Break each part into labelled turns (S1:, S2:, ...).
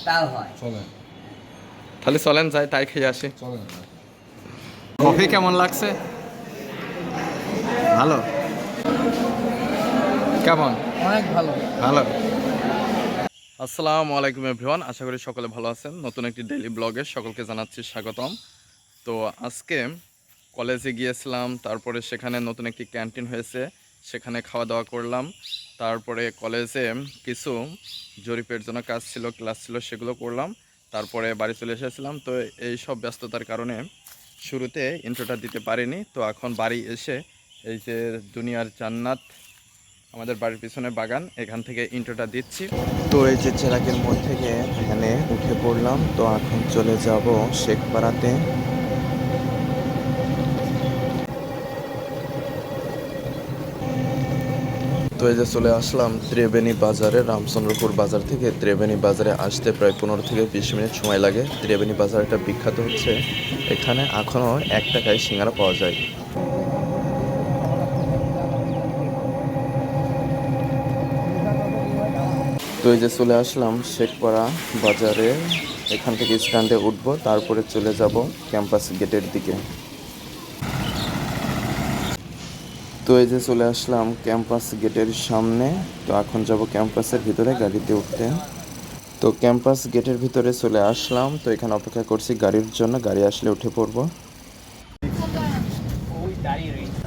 S1: তাও হয়।
S2: তাহলে চলেন যাই, তাই খেয়ে আসি। কফি কেমন লাগছে? ভালো? কেমন?
S1: অনেক ভালো।
S2: ভালো। আসসালামু আলাইকুম এভরিওয়ান, আশা করি সকলে ভালো আছেন। নতুন একটি ডেইলি ব্লগে সকলকে জানাচ্ছি স্বাগতম। তো আজকে কলেজে গিয়েছিলাম, তারপরে সেখানে নতুন একটি ক্যান্টিন হয়েছে, সেখানে খাওয়া দাওয়া করলাম। তারপরে কলেজে কিছু জরিপের জন্য কাজ ছিল, ক্লাস ছিল, সেগুলো করলাম। তারপরে বাড়ি চলে এসেছিলাম। তো এই সব ব্যস্ততার কারণে শুরুতে ইন্ট্রোটা দিতে পারিনি। তো এখন বাড়ি এসে এই যে দুনিয়ার জান্নাত, আমাদের বাড়ির পিছনে বাগান, এখান থেকে ইন্ট্রোটা দিচ্ছি।
S3: তো এই যে চেরাগের মোড় থেকে এখানে উঠে পড়লাম। তো এখন চলে যাব শেখপাড়াতে। তো এই যে চলে আসলাম ত্রিবেণী বাজারে। রামচন্দ্রপুর বাজার থেকে ত্রিবেণী বাজারে আসতে প্রায় 15 থেকে 20 মিনিট সময় লাগে। ত্রিবেণী বাজারটা বিখ্যাত হচ্ছে, এখানে এখনও 1 টাকায় সিঙ্গারা পাওয়া যায়। তো এই যে চলে আসলাম শেখপাড়া বাজারে। এখান থেকে স্ট্যান্ডে উঠবো, তারপরে চলে যাব ক্যাম্পাস গেটের দিকে। তো এই যে চলে আসলাম ক্যাম্পাস গেটের সামনে। তো এখন যাব ক্যাম্পাসের ভিতরে গাড়িতে উঠতে। তো ক্যাম্পাস গেটের ভিতরে চলে আসলাম। তো এখানে অপেক্ষা করছি গাড়ির জন্য, গাড়ি আসলে উঠে পড়ব।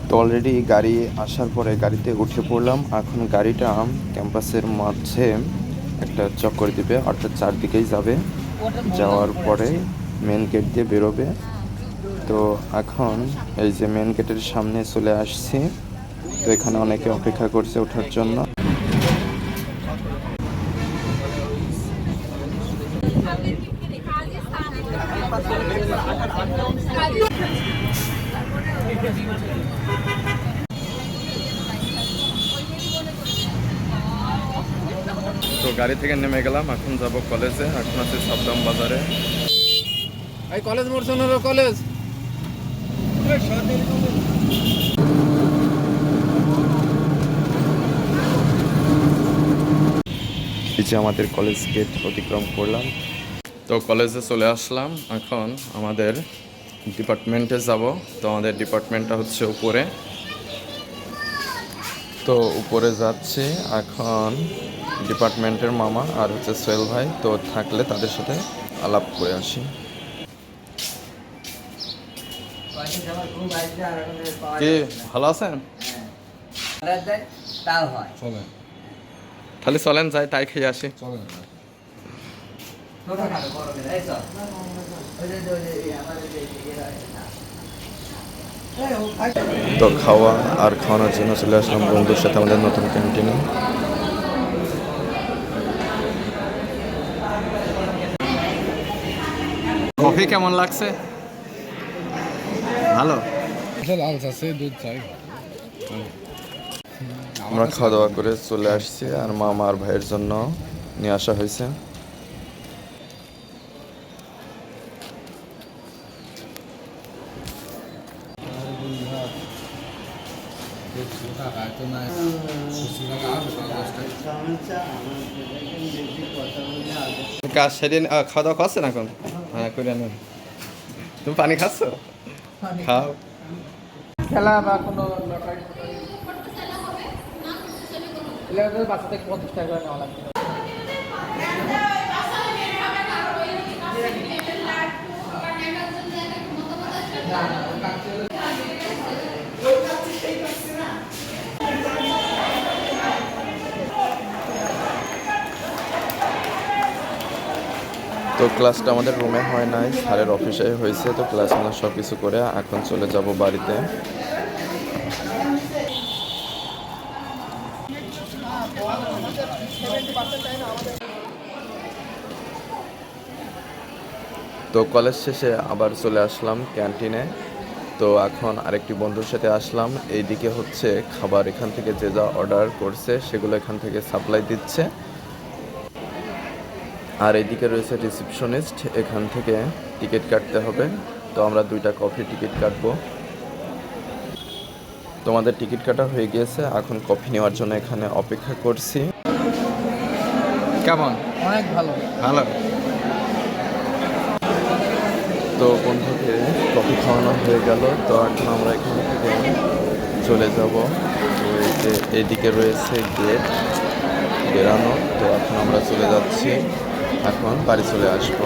S3: তো অলরেডি গাড়ি আসার পরে গাড়িতে উঠে পড়লাম। এখন গাড়িটা ক্যাম্পাসের মাঝে একটা চক্কর দিবে, অর্থাৎ চারদিকেই যাবে। যাওয়ার পরে মেন গেট দিয়ে বেরোবে। তো এখন এই যে মেন গেটের সামনে চলে আসছি। তো এখানে অনেকে অপেক্ষা করছে ওঠার জন্য।
S2: তো গাড়ি থেকে নেমে গেলাম, এখন যাব কলেজে। এখন আছে সাবদাম বাজারে।
S1: এই কলেজ মোড় শোনো, কলেজ।
S3: এই যে আমাদের কলেজ গেট অতিক্রম করলাম।
S2: তো কলেজে চলে আসলাম, এখন আমাদের ডিপার্টমেন্টে যাব। তো আমাদের ডিপার্টমেন্টটা হচ্ছে উপরে। তো উপরে যাচ্ছি এখন। ডিপার্টমেন্টের মামা আর হচ্ছে সোহেল ভাই, তো থাকলে তাদের সাথে আলাপ করে আসি। কি ভালো আছেন?
S1: তাও হয়।
S2: তাহলে চলেন যাই, তাই খেয়ে আসি।
S3: তো খাওয়া আর খাওয়ানোর জন্য চলে আসলাম বন্ধুর সাথে আমাদের নতুন ক্যান্টিনে।
S2: কফি কেমন লাগছে? ভালো।
S1: লাল আছে, দুধ চাই।
S3: আমরা খাওয়া দাওয়া করে চলে আসছি, আর মামা আর ভাইয়ের জন্য নিয়ে আসা হয়েছে।
S2: কাজ সেদিন খাওয়া দাওয়া খাচ্ছেন এখন? হ্যাঁ, করে আনুন। তুমি পানি খাচ্ছ? খাও।
S1: খেলা বা কোনো বাচ্চা থেকে 50 টাকা করে নেওয়া লাগবে।
S3: তো ক্লাসটা আমাদের রুমে হয় নাই, স্যারের অফিসে হয়েছে। তো ক্লাস আমরা সব কিছু করে এখন চলে যাব বাড়িতে। তো কলেজ শেষে আবার চলে আসলাম ক্যান্টিনে। তো এখন আরেকটি বন্ধুর সাথে আসলাম। এইদিকে হচ্ছে খাবার এখান থেকে যে যা অর্ডার করছে সেগুলো এখান থেকে সাপ্লাই দিচ্ছে। আর এইদিকে রয়েছে রিসিপশনিস্ট, এখান থেকে টিকিট কাটতে হবে। তো আমরা 2টা কফি টিকিট কাটবো। তোমাদের টিকিট কাটা হয়ে গিয়েছে, এখন কফি নেওয়ার জন্য এখানে অপেক্ষা করছি।
S2: কেমন?
S1: অনেক ভালো।
S2: ভালো।
S3: তো বন্ধুকে কফি খাওয়ানো হয়ে গেল। তো এখন আমরা এখান থেকে চলে যাব। তো এই যে এদিকে রয়েছে গেট বেরানো। তো এখন আমরা চলে যাচ্ছি, এখন বাড়ি চলে আসবো।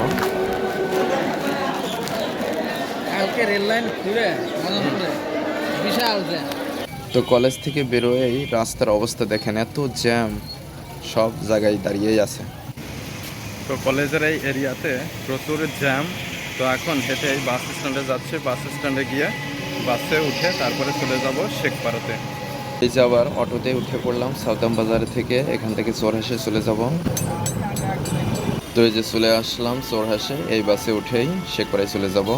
S1: কালকে রেল লাইন ঘুরে মদনপুরে বিশাল জ্যাম।
S3: তো কলেজ থেকে বেরোয়েই রাস্তার অবস্থা দেখেন, এত জ্যাম, সব জায়গায় দাঁড়িয়েই আছে।
S2: তো কলেজের এই এরিয়াতে প্রচুর জ্যাম। তো এখন হেঁটে এই বাস স্ট্যান্ডে যাচ্ছে, বাস স্ট্যান্ডে গিয়ে বাসে উঠে তারপরে চলে যাব শেখপাড়াতে।
S3: এই যে আবার অটোতে উঠে পড়লাম সাউদাম বাজার থেকে, এখান থেকে চোরহাসে চলে যাব। তো এই যে চলে আসলাম চোরহাসে, এই বাসে উঠেই শেখপাড়ায় চলে যাব।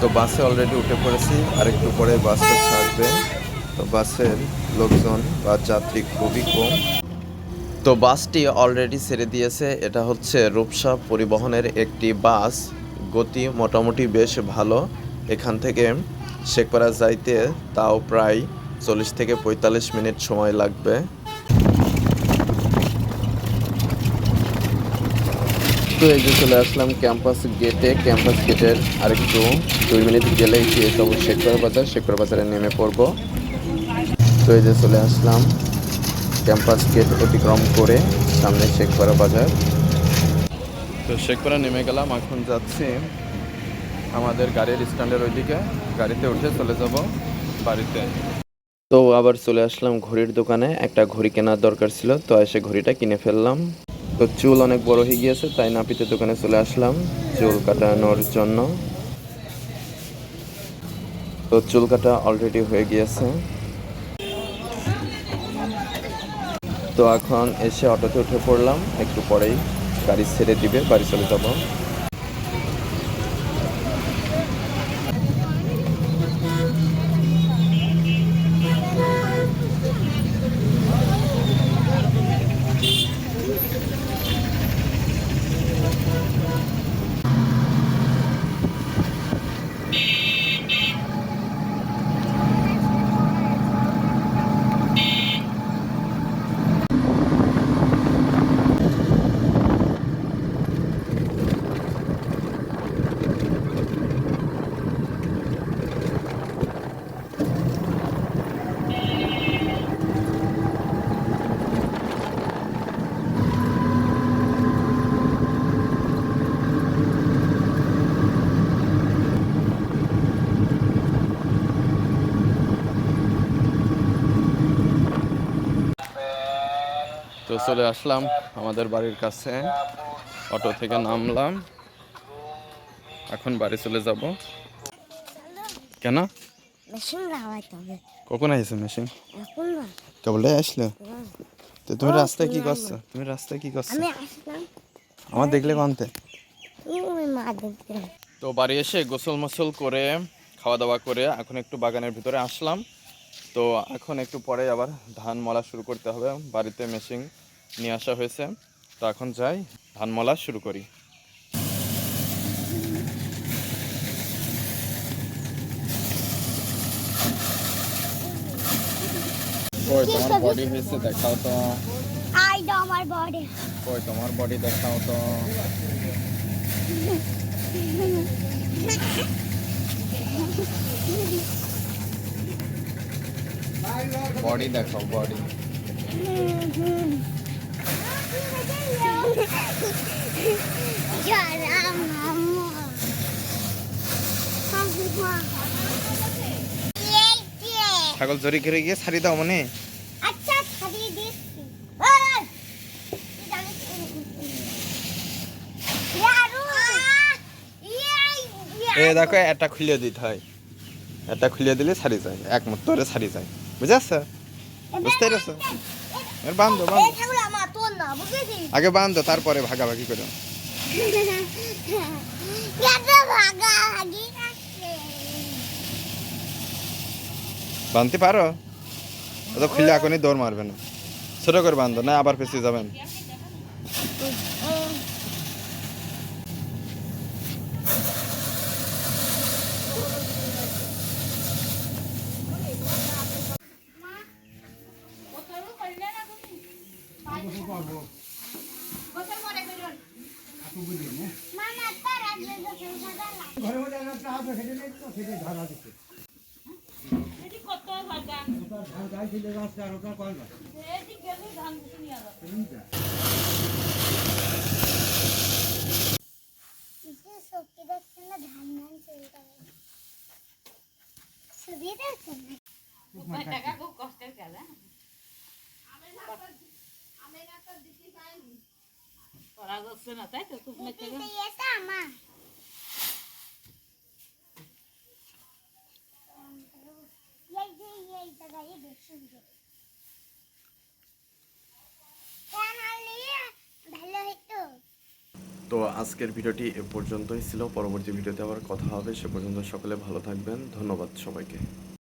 S3: তো বাসে অলরেডি উঠে পড়েছি, আর একটু পরে বাসটা ছাড়বে। তো বাসের লোকজন বা যাত্রী খুবই কম। তো বাসটি অলরেডি ছেড়ে দিয়েছে। এটা হচ্ছে রূপসা পরিবহনের একটি বাস। গতি মোটামুটি বেশ ভালো। এখান থেকে শেখপাড়া যাইতে তাও প্রায় 40 থেকে 45 মিনিট সময় লাগবে। তো এই যে চলে আসলাম ক্যাম্পাস গেটে। ক্যাম্পাস গেটের আরেকটু 2 মিনিট গেলেই পেয়ে যাবো শেখপাড়া বাজার। শেখপাড়া বাজারে নেমে পড়বো। তো এই যে চলে আসলাম ক্যাম্পাস গেট অতিক্রম করে সামনে শেখপাড়া বাজার। তো শেখপাড়া নেমে গেলাম, এখন যাচ্ছি আমাদের গাড়ির স্ট্যান্ডের ওইদিকে। গাড়িতে উঠে চলে যাব বাড়িতে। তো আবার চলে আসলাম ঘড়ির দোকানে, একটা ঘড়ি কেনার দরকার ছিল, তো এসে ঘড়িটা কিনে ফেললাম। তো চুল অনেক বড় হয়ে গিয়েছে, তাই নাপিতের দোকানে চলে আসলাম চুল কাটানোর জন্য। তো চুল কাটা অলরেডি হয়ে গিয়েছে। তো এখন এসে অটোতে উঠে পড়লাম, একটু পরেই গাড়ি ছেড়ে দিবে, বাড়ি চলে যাব। তো চলে আসলাম আমাদের বাড়ির কাছে, অটো থেকে নামলাম, এখন বাড়ি চলে যাব। কেন?
S4: মেশিন লাগাইতে হবে।
S3: কখন আসছে মেশিন?
S4: এখন না।
S3: কেবলে আসলো? তো তুমি রাস্তায় কি করছো? তুমি রাস্তায় কি করছো?
S4: আমি আসলাম।
S3: আমার দেখলে কানতে।
S4: তুমি মা দেখতে।
S3: তো বাড়ি এসে গোসল মোসল করে খাওয়া দাওয়া করে এখন একটু বাগানের ভিতরে আসলাম। তো এখন একটু পরে আবার ধান মলা শুরু করতে হবে। বাড়িতে মেশিন নিয়ে আসা হয়েছে, তো এখন যাই ধান মলা শুরু করি। কই তোমার বডি হয়েছে দেখাও তো।
S4: আই দো আমার বডি।
S3: কই তোমার বডি দেখাও তো। বডি দেখাও বডি। ছাগল জড়ি ঘিরে গিয়ে ছাড়ি দাও মনে।
S4: আচ্ছা ছাড়িয়ে দিচ্ছি।
S3: এ দেখো এটা খুলে দিতে হয়, এটা খুলে দিলে ছাড়ি যায়, এক মুঠ ধরে ছাড়ি যায়, বুঝেছ? বুঝতে পেরেছো? এর বান্ধো বান্ধো, আগে বান্ধো তারপরে ভাগাভাগি করো। বাঁধতে পারো? তো খুললে এখনই দৌড় মারবে না, ছোট করে বান্ধো, না আবার পেছিয়ে যাবেন।
S4: মামা তার আগে গোসল সাদা লাগে সত্যি দেখছেন না ধান ধান চলে যাবে ছবি দেখছেন না দিতে এটা আমার এই জায়গায় বেশি সুন্দর ফ্যান আনলে ভালো হতো
S3: তো আজকের ভিডিওটি এ পর্যন্তই ছিল। পরবর্তী ভিডিওতে আবার কথা হবে। সে পর্যন্ত সকলে ভালো থাকবেন। ধন্যবাদ সবাইকে।